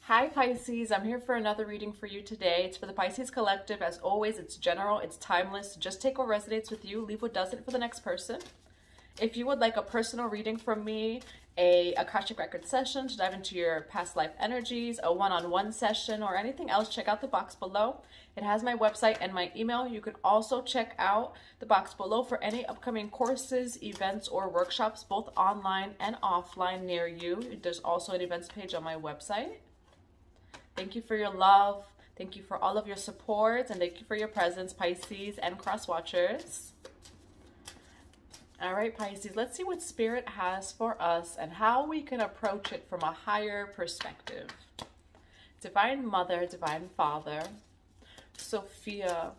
Hi Pisces, I'm here for another reading for you today. It's for the Pisces Collective. As always, it's general, it's timeless. Just take what resonates with you, leave what doesn't for the next person. If you would like a personal reading from me, a Akashic record session to dive into your past life energies, a one-on-one session, or anything else, check out the box below. It has my website and my email. You can also check out the box below for any upcoming courses, events, or workshops, both online and offline near you. There's also an events page on my website. Thank you for your love. Thank you for all of your support, and thank you for your presence, Pisces and cross watchers. All right, Pisces, let's see what Spirit has for us and how we can approach it from a higher perspective. Divine Mother, Divine Father, Sophia,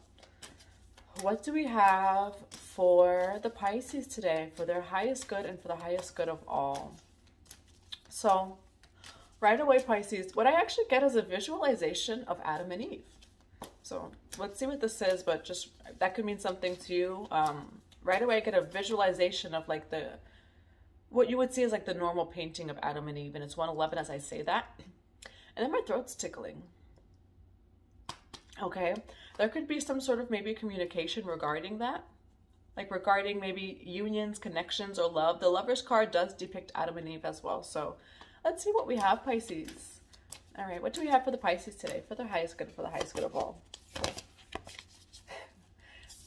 what do we have for the Pisces today, for their highest good and for the highest good of all? So, right away, Pisces, what I actually get is a visualization of Adam and Eve. So let's see what this is, but just that could mean something to you. Right away, I get a visualization of like what you would see as like the normal painting of Adam and Eve, and it's 111 as I say that. And then my throat's tickling. Okay, there could be some sort of maybe communication regarding that. Like regarding maybe unions, connections, or love. The Lover's card does depict Adam and Eve as well. So let's see what we have, Pisces. All right, what do we have for the Pisces today? For their highest good, for the highest good of all.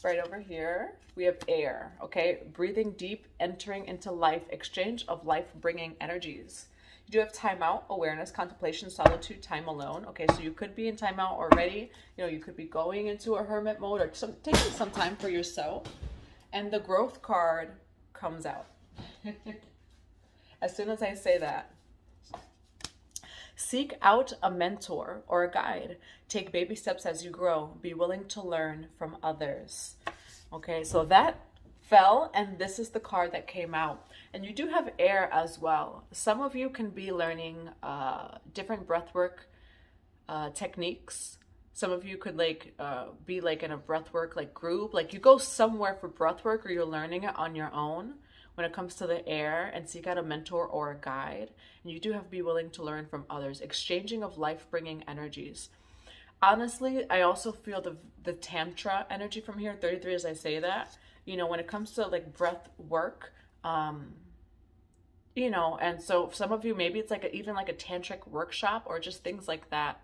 Right over here, we have air, okay? Breathing deep, entering into life, exchange of life-bringing energies. You do have time out, awareness, contemplation, solitude, time alone. Okay, so you could be in time out already. You know, you could be going into a hermit mode or taking some time for yourself. And the growth card comes out. As soon as I say that. Seek out a mentor or a guide. Take baby steps as you grow. Be willing to learn from others. Okay, so that fell, and this is the card that came out. And you do have air as well. Some of you can be learning different breathwork techniques. Some of you could be like in a breathwork like group. Like you go somewhere for breathwork, or you're learning it on your own when it comes to the air, and seek out a mentor or a guide. And you do have to be willing to learn from others. Exchanging of life-bringing energies. Honestly, I also feel the Tantra energy from here, 33 as I say that. You know, when it comes to like breath work, you know, and so some of you, maybe it's like even like a tantric workshop or just things like that.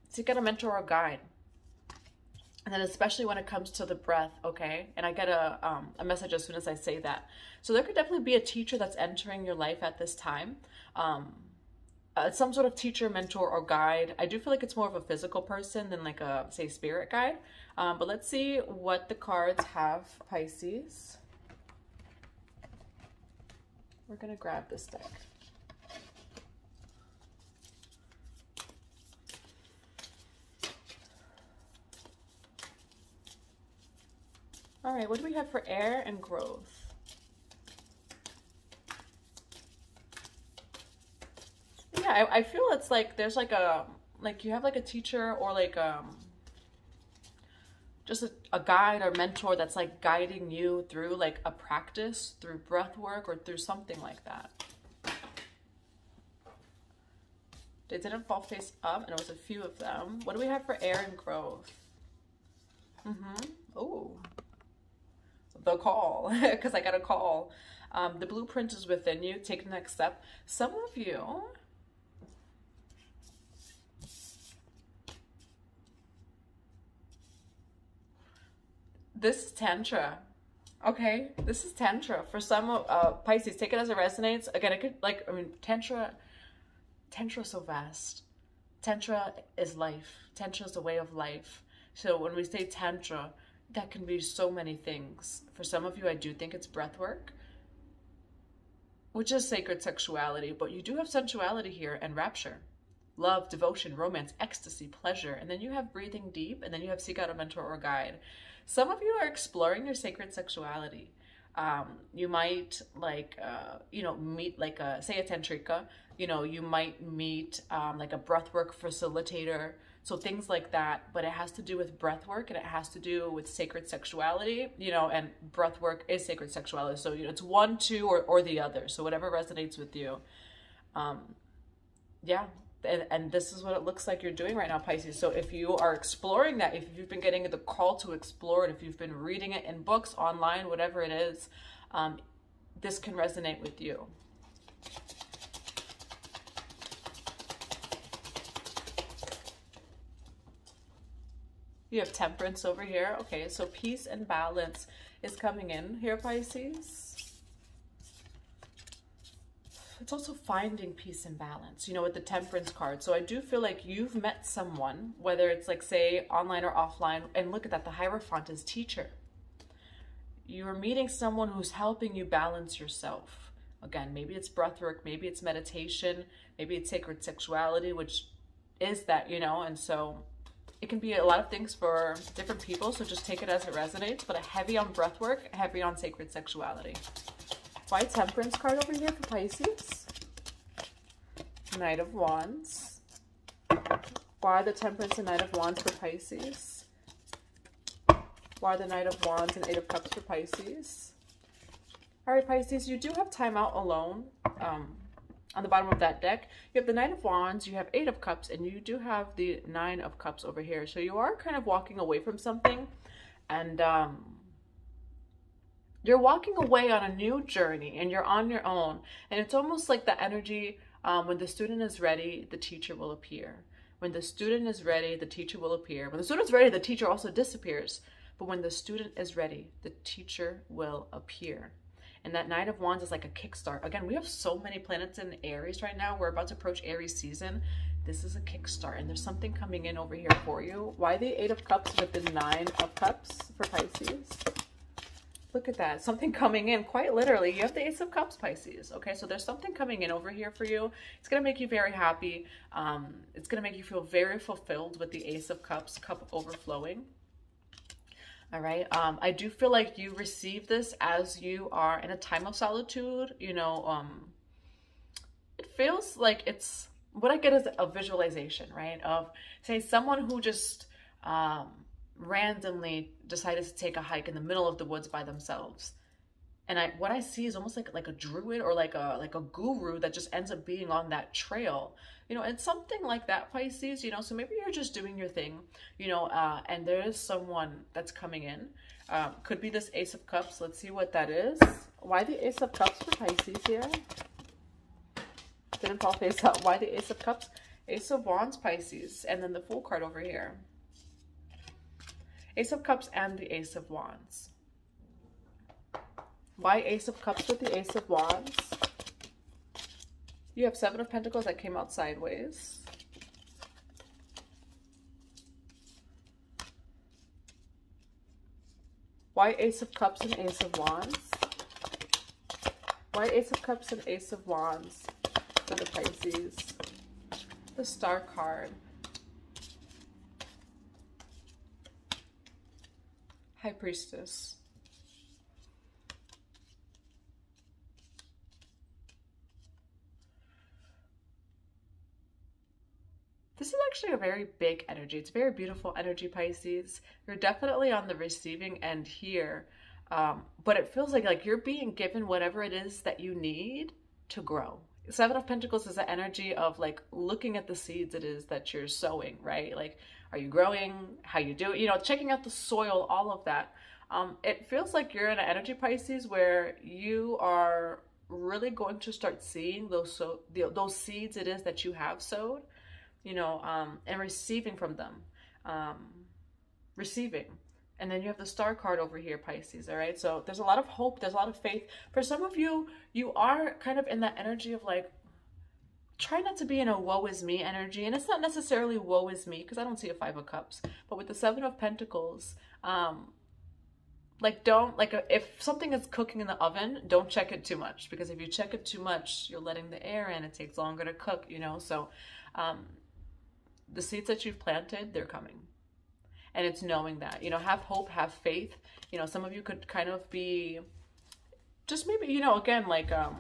Seek out a mentor or a guide. And then especially when it comes to the breath, okay? And I get a message as soon as I say that. So there could definitely be a teacher that's entering your life at this time. Some sort of teacher, mentor, or guide. I do feel like it's more of a physical person than like a, say, spirit guide. But let's see what the cards have, Pisces. We're going to grab this deck. All right, what do we have for air and growth? Yeah, I feel it's like there's like you have like a teacher or like just a guide or mentor that's like guiding you through like a practice, through breath work, or through something like that. They didn't fall face up, and it was a few of them. What do we have for air and growth? Oh. The call, because I got a call. The blueprint is within you. Take the next step. Some of you, this is Tantra. Okay, this is Tantra. For some Pisces, take it as it resonates. Again, it could, like, I mean, Tantra is so vast. Tantra is life. Tantra is the way of life. So when we say Tantra, that can be so many things. For some of you, I do think it's breath work, which is sacred sexuality, but you do have sensuality here and rapture, love, devotion, romance, ecstasy, pleasure. And then you have breathing deep, and then you have seek out a mentor or guide. Some of you are exploring your sacred sexuality. You might like, you know, meet like a, say a tantrika, you know, you might meet like a breathwork facilitator. So things like that, but it has to do with breath work, and it has to do with sacred sexuality, you know, and breath work is sacred sexuality. So, you know, it's one, two, or the other. So whatever resonates with you. Yeah, And this is what it looks like you're doing right now, Pisces. So if you are exploring that, if you've been getting the call to explore it, if you've been reading it in books, online, whatever it is, this can resonate with you. You have Temperance over here. Okay, so peace and balance is coming in here, Pisces. It's also finding peace and balance, you know, with the Temperance card. So I do feel like you've met someone, whether it's like, say, online or offline, and look at that, the Hierophant is teacher. You're meeting someone who's helping you balance yourself. Again, maybe it's breathwork, maybe it's meditation, maybe it's sacred sexuality, which is that, you know, and so it can be a lot of things for different people, so just take it as it resonates, but a heavy on breathwork, heavy on sacred sexuality. Why Temperance card over here for Pisces? Knight of Wands. Why the Temperance and Knight of Wands for Pisces? Why the Knight of Wands and Eight of Cups for Pisces? All right, Pisces, you do have time out alone. On the bottom of that deck, you have the Knight of Wands, you have Eight of Cups, and you do have the Nine of Cups over here. So you are kind of walking away from something, and you're walking away on a new journey, and you're on your own. And it's almost like the energy, when the student is ready, the teacher will appear. When the student is ready, the teacher will appear. When the student's ready, the teacher also disappears. But when the student is ready, the teacher will appear. And that Knight of Wands is like a kickstart. Again, we have so many planets in Aries right now. We're about to approach Aries season. This is a kickstart, and there's something coming in over here for you. Why the Eight of Cups with the Nine of Cups for Pisces? Look at that. Something coming in, quite literally. You have the Ace of Cups, Pisces. Okay, so there's something coming in over here for you. It's going to make you very happy. It's going to make you feel very fulfilled with the Ace of Cups, cup overflowing. All right. I do feel like you receive this as you are in a time of solitude. You know, it feels like it's, what I get is a visualization, right? Of, say, someone who just randomly decided to take a hike in the middle of the woods by themselves. And what I see is almost like a druid or like a guru that just ends up being on that trail, you know, and something like that, Pisces, you know. So maybe you're just doing your thing, you know, and there is someone that's coming in. Could be this Ace of Cups. Let's see what that is. Why the Ace of Cups for Pisces here? Didn't fall face up. Why the Ace of Cups? Ace of Wands, Pisces, and then the Fool card over here. Ace of Cups and the Ace of Wands. Why Ace of Cups with the Ace of Wands? You have Seven of Pentacles that came out sideways. Why Ace of Cups and Ace of Wands? Why Ace of Cups and Ace of Wands for the Pisces? The Star card. High Priestess. This is actually a very big energy. It's very beautiful energy, Pisces. You're definitely on the receiving end here. But it feels like you're being given whatever it is that you need to grow. Seven of Pentacles is the energy of like looking at the seeds it is that you're sowing, right? Like, are you growing? How you do it? You know, checking out the soil, all of that. It feels like you're in an energy, Pisces, where you are really going to start seeing those seeds it is that you have sowed, you know, and receiving from them. Receiving. And then you have the Star card over here, Pisces, all right? So there's a lot of hope. There's a lot of faith. For some of you, you are kind of in that energy of like, try not to be in a woe is me energy. And it's not necessarily woe is me, because I don't see a Five of Cups. But with the Seven of Pentacles, if something is cooking in the oven, don't check it too much. Because if you check it too much, you're letting the air in. It takes longer to cook, you know? So the seeds that you've planted, they're coming. And it's knowing that, you know, have hope, have faith. You know, some of you could kind of be just maybe, you know, again, like, and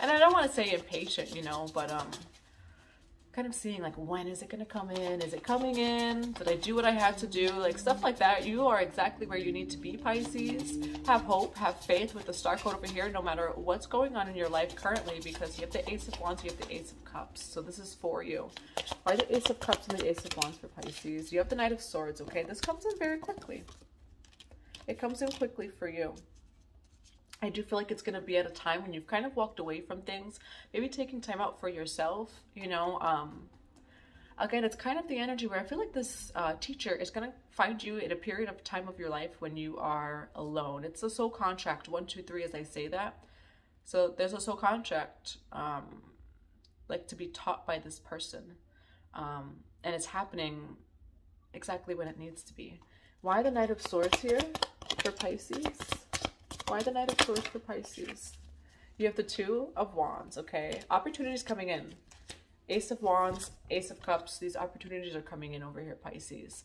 I don't want to say impatient, you know, but kind of seeing like, when is it going to come in? Is it coming in? Did I do what I had to do? Like stuff like that. You are exactly where you need to be, Pisces. Have hope, have faith with the star code over here, no matter what's going on in your life currently, because you have the Ace of Wands, you have the Ace of Cups. So this is for you. Why the Ace of Cups and the Ace of Wands for Pisces? You have the Knight of Swords, okay? This comes in very quickly. It comes in quickly for you. I do feel like it's going to be at a time when you've kind of walked away from things, maybe taking time out for yourself, you know. Again, it's kind of the energy where I feel like this teacher is going to find you in a period of time of your life when you are alone. It's a soul contract, 1, 2, 3, as I say that. So there's a soul contract, like to be taught by this person. And it's happening exactly when it needs to be. Why the Knight of Swords here for Pisces? Why the Knight of Swords for Pisces? You have the Two of Wands, okay? Opportunities coming in. Ace of Wands, Ace of Cups. These opportunities are coming in over here, Pisces.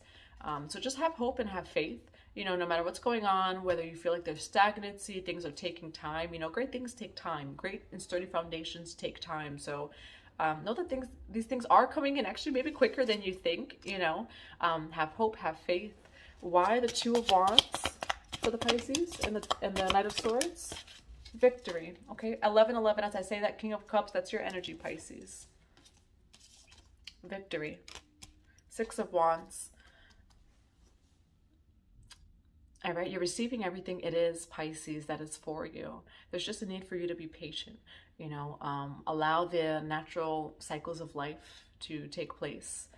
So just have hope and have faith. You know, no matter what's going on, whether you feel like there's stagnancy, things are taking time. You know, great things take time. Great and sturdy foundations take time. So know that these things are coming in actually maybe quicker than you think, you know. Have hope, have faith. Why the Two of Wands for the Pisces and the Knight of Swords? Victory, okay? 11-11, as I say that, King of Cups, that's your energy, Pisces. Victory. 6 of Wands. All right, you're receiving everything it is, Pisces, that is for you. There's just a need for you to be patient, you know. Allow the natural cycles of life to take place.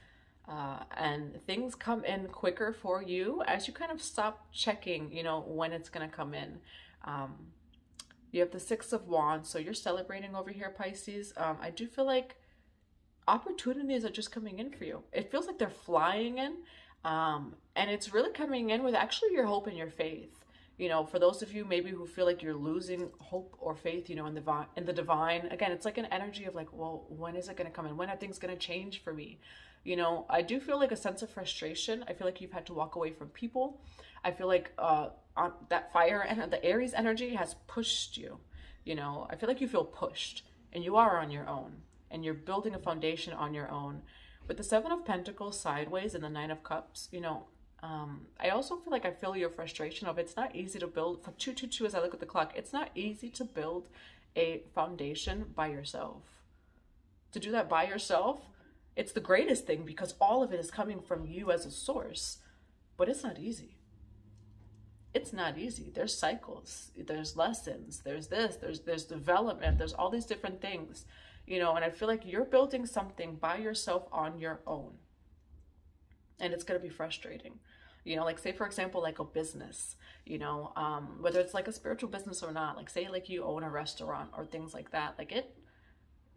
And things come in quicker for you as you kind of stop checking, you know, when it's going to come in. You have the 6 of Wands, so you're celebrating over here, Pisces. I do feel like opportunities are just coming in for you. It feels like they're flying in, and it's really coming in with actually your hope and your faith. You know, for those of you maybe who feel like you're losing hope or faith, you know, in the divine, again, it's like an energy of like, well, when is it going to come in? When are things going to change for me? You know, I do feel like a sense of frustration. I feel like you've had to walk away from people. I feel like on that fire and the Aries energy has pushed you. You know, I feel like you feel pushed, and you are on your own, and you're building a foundation on your own. With the 7 of Pentacles sideways and the 9 of Cups, you know, I also feel like I feel your frustration of it's not easy to build, for 222 as I look at the clock, it's not easy to build a foundation by yourself. To do that by yourself, it's the greatest thing because all of it is coming from you as a source, but it's not easy. It's not easy. There's cycles, there's lessons, there's this, there's development, there's all these different things, you know, and I feel like you're building something by yourself on your own, and it's going to be frustrating. You know, like say, for example, like a business, you know, whether it's like a spiritual business or not, like say like you own a restaurant or things like that, like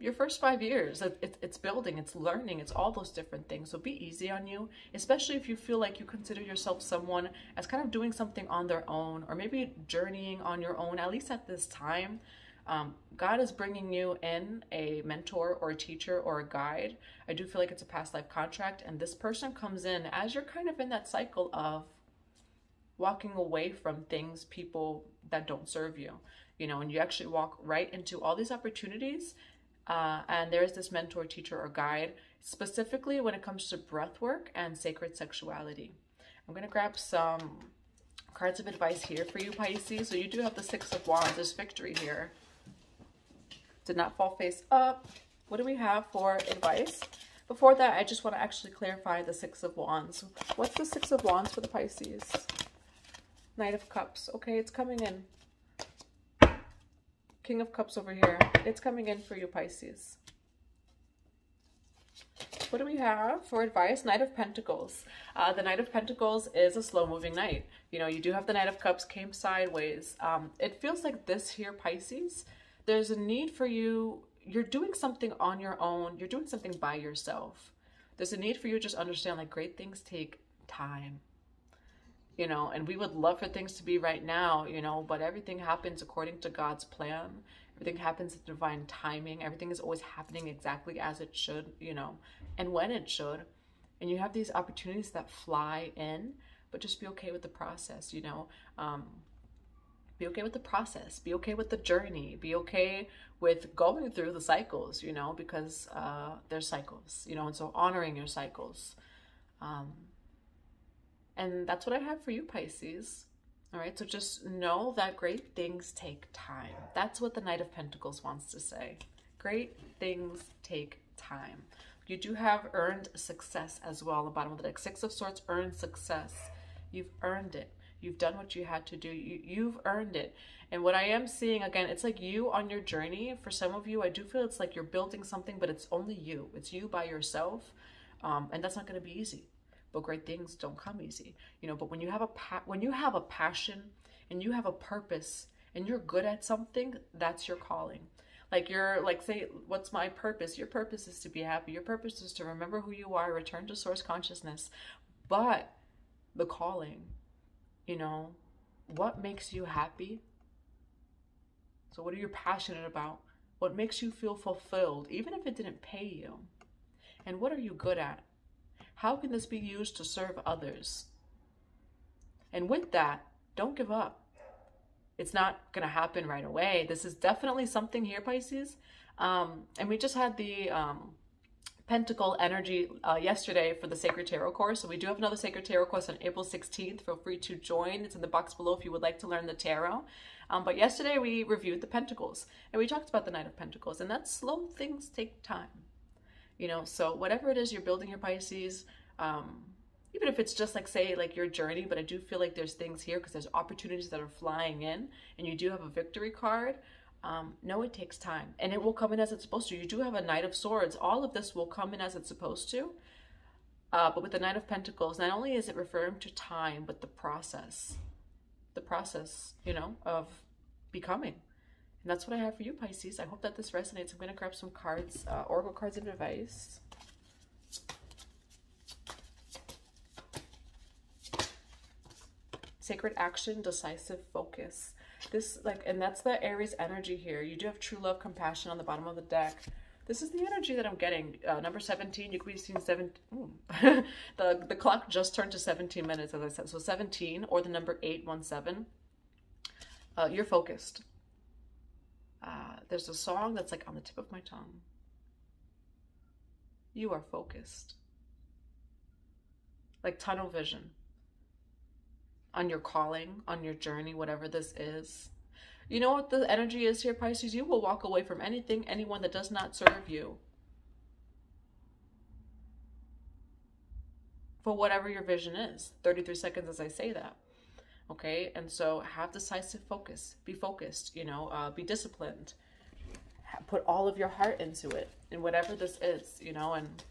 your first 5 years, it's building, it's learning, it's all those different things. So be easy on you, especially if you feel like you consider yourself someone as kind of doing something on their own, or maybe journeying on your own, at least at this time. God is bringing you in a mentor or a teacher or a guide. I do feel like it's a past life contract, and this person comes in as you're kind of in that cycle of walking away from things, people that don't serve you, you know, and you actually walk right into all these opportunities. And there's this mentor, teacher, or guide, specifically when it comes to breath work and sacred sexuality. I'm going to grab some cards of advice here for you, Pisces. So you do have the 6 of Wands. There's victory here. Did not fall face up. What do we have for advice? Before that, I just want to actually clarify the 6 of Wands. What's the 6 of Wands for the Pisces? Knight of Cups. Okay, it's coming in. King of Cups over here. It's coming in for you, Pisces. What do we have for advice? Knight of Pentacles. The Knight of Pentacles is a slow-moving knight. You know, you do have the Knight of Cups came sideways. It feels like this here, Pisces, there's a need for you. You're doing something on your own. You're doing something by yourself. There's a need for you to just understand, like, great things take time. You know, and we would love for things to be right now, you know, but everything happens according to God's plan. Everything happens in divine timing. Everything is always happening exactly as it should, you know, and when it should. And you have these opportunities that fly in, but just be okay with the process, you know. Be okay with the process. Be okay with the journey. Be okay with going through the cycles, you know, because there's cycles, you know, and so honoring your cycles. And that's what I have for you, Pisces. All right, so just know that great things take time. That's what the Knight of Pentacles wants to say. Great things take time. You do have earned success as well. On the bottom of the deck, Six of Swords, earned success. You've earned it. You've done what you had to do. You've earned it. And what I am seeing, again, it's like you on your journey. For some of you, I do feel it's like you're building something, but it's only you. It's you by yourself. And that's not going to be easy. But great things don't come easy, you know. But when you have a passion and you have a purpose and you're good at something, that's your calling. Like you're like, say, what's my purpose? Your purpose is to be happy. Your purpose is to remember who you are, return to source consciousness. But the calling, you know, what makes you happy? So what are you passionate about? What makes you feel fulfilled, even if it didn't pay you? And what are you good at? How can this be used to serve others? And with that, don't give up. It's not going to happen right away. This is definitely something here, Pisces. And we just had the Pentacle energy yesterday for the Sacred Tarot course. So we do have another Sacred Tarot course on April 16th. Feel free to join. It's in the box below if you would like to learn the tarot. But yesterday we reviewed the Pentacles and we talked about the Knight of Pentacles, and that's slow things take time. You know, so whatever it is you're building your Pisces, even if it's just like, say, like your journey, but I do feel like there's things here because there's opportunities that are flying in and you do have a victory card. No, it takes time and it will come in as it's supposed to. You do have a Knight of Swords. All of this will come in as it's supposed to. But with the Knight of Pentacles, not only is it referring to time, but the process, you know, of becoming. And that's what I have for you, Pisces. I hope that this resonates. I'm going to grab some cards, Oracle cards of advice. Sacred action, decisive focus. This, like, and that's the Aries energy here. You do have true love, compassion on the bottom of the deck. This is the energy that I'm getting. Number 17, you could be seeing 7. The clock just turned to 17 minutes, as I said. So 17 or the number 817. You're focused. There's a song that's like on the tip of my tongue. You are focused. Like tunnel vision. On your calling, on your journey, whatever this is. You know what the energy is here, Pisces? You will walk away from anything, anyone that does not serve you. For whatever your vision is. 33 seconds as I say that. Okay, and so have decisive focus. Be focused, you know, be disciplined. Put all of your heart into it. And whatever this is, you know, and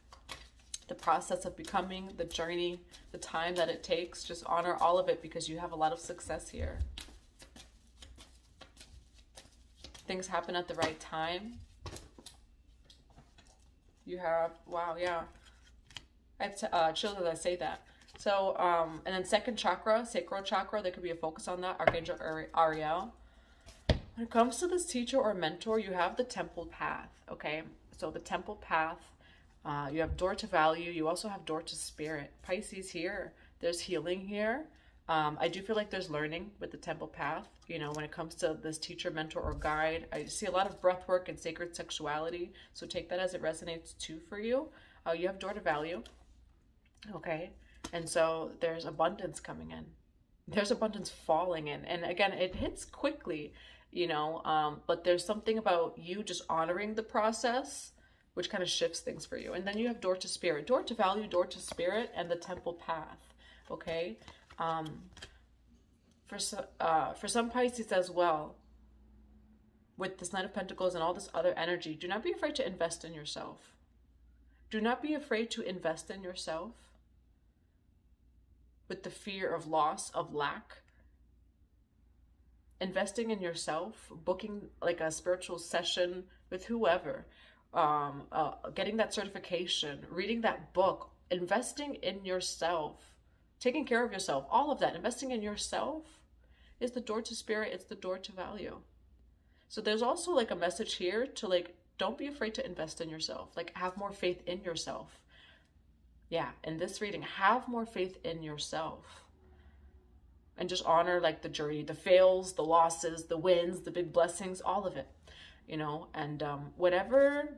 the process of becoming, the journey, the time that it takes, just honor all of it because you have a lot of success here. Things happen at the right time. You have, wow, yeah. I have chills as I say that. So, and then second chakra, sacral chakra, there could be a focus on that, Archangel Ariel. When it comes to this teacher or mentor, you have the temple path, okay? So the temple path, you have door to value. You also have door to spirit. Pisces here, there's healing here. I do feel like there's learning with the temple path. You know, when it comes to this teacher, mentor, or guide, I see a lot of breath work and sacred sexuality. So take that as it resonates too for you. You have door to value. Okay. And so there's abundance coming in. There's abundance falling in. And again, it hits quickly, you know, but there's something about you just honoring the process, which kind of shifts things for you. And then you have door to spirit, door to value, door to spirit, and the temple path. Okay. For some Pisces as well, with this Knight of Pentacles and all this other energy, do not be afraid to invest in yourself. Do not be afraid to invest in yourself with the fear of loss, of lack. Investing in yourself, booking like a spiritual session with whoever, getting that certification, reading that book, investing in yourself, taking care of yourself, all of that, investing in yourself is the door to spirit. It's the door to value. So there's also like a message here to like, don't be afraid to invest in yourself. Like have more faith in yourself. Yeah, in this reading, have more faith in yourself. and just honor like the journey, the fails, the losses, the wins, the big blessings, all of it, you know. And whatever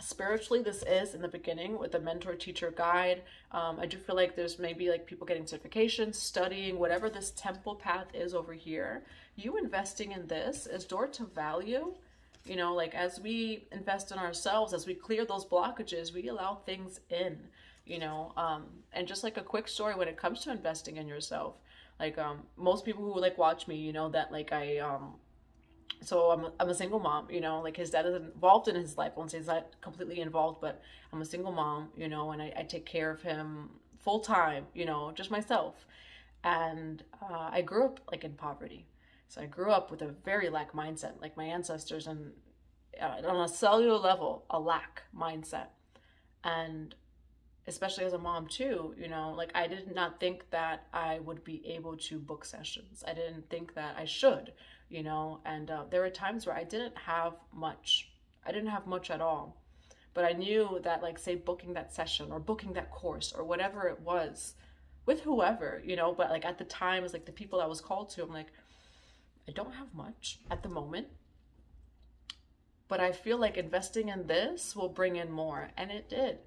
spiritually this is in the beginning with a mentor, teacher, guide, I do feel like there's maybe like people getting certifications, studying, whatever this temple path is over here, you investing in this is door to value. You know, like as we invest in ourselves, as we clear those blockages, we allow things in, you know. And just like a quick story when it comes to investing in yourself, like most people who like watch me, you know, that like so I'm a single mom, you know, like his dad is involved in his life. I won't say he's not completely involved, but I'm a single mom, you know, and I take care of him full time, you know, just myself. And I grew up like in poverty. So I grew up with a very lack mindset, like my ancestors, and on a cellular level, a lack mindset. And especially as a mom too, you know, like I did not think that I would be able to book sessions. I didn't think that I should, you know, and there were times where I didn't have much. I didn't have much at all. But I knew that, like, say, booking that session or booking that course or whatever it was with whoever, you know, but like at the time, it was like the people I was called to, I'm like, I don't have much at the moment, but I feel like investing in this will bring in more. And it did.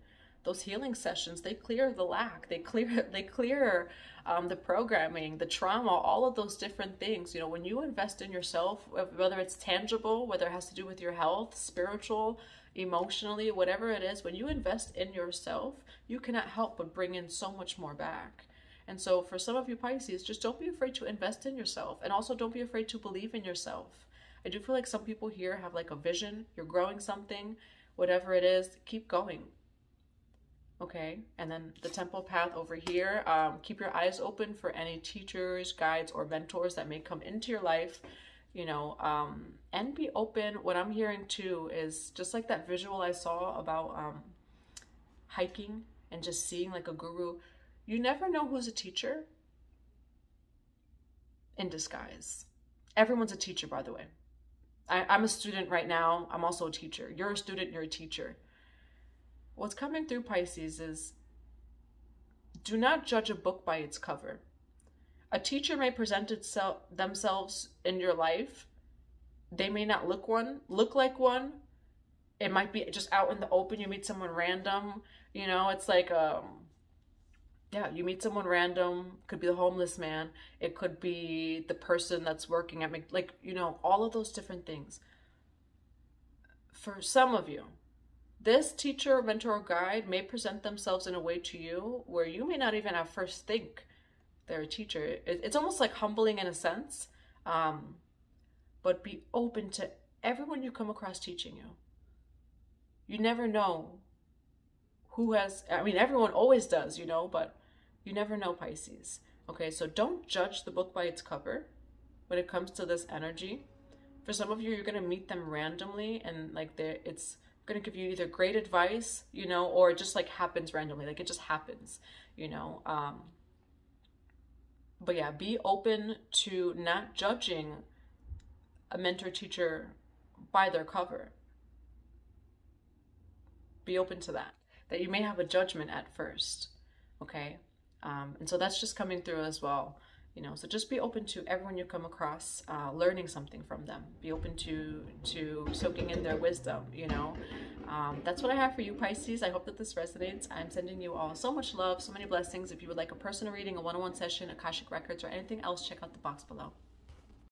Those healing sessions, they clear the lack, they clear the programming, the trauma, all of those different things. You know, when you invest in yourself, whether it's tangible, whether it has to do with your health, spiritual, emotionally, whatever it is, when you invest in yourself, you cannot help but bring in so much more back. And so for some of you Pisces, just don't be afraid to invest in yourself. And also don't be afraid to believe in yourself. I do feel like some people here have like a vision, you're growing something, whatever it is, keep going. Okay, and then the temple path over here, keep your eyes open for any teachers, guides, or mentors that may come into your life, you know, and be open. What I'm hearing too is just like that visual I saw about hiking and just seeing like a guru. You never know who's a teacher in disguise. Everyone's a teacher, by the way. I'm a student right now. I'm also a teacher. You're a student, you're a teacher. What's coming through Pisces is, do not judge a book by its cover. A teacher may present themselves in your life. They may not look like one. It might be just out in the open. You meet someone random. You know, it's like, yeah, you meet someone random. Could be the homeless man. It could be the person that's working at, like, you know, all of those different things. For some of you, this teacher, mentor, or guide may present themselves in a way to you where you may not even at first think they're a teacher. It's almost like humbling in a sense, but be open to everyone you come across teaching you. You never know who has, I mean, everyone always does, you know, but you never know, Pisces. Okay, so don't judge the book by its cover when it comes to this energy. For some of you, you're going to meet them randomly, and like it's going to give you either great advice, you know, or it just like happens randomly, like it just happens, you know. But yeah, be open to not judging a mentor teacher by their cover. Be open to that you may have a judgment at first, okay? And so that's just coming through as well, you know. So just be open to everyone you come across, learning something from them. Be open to soaking in their wisdom, you know. That's what I have for you, Pisces. I hope that this resonates. I'm sending you all so much love, so many blessings. If you would like a personal reading, a one-on-one session, Akashic Records, or anything else, check out the box below.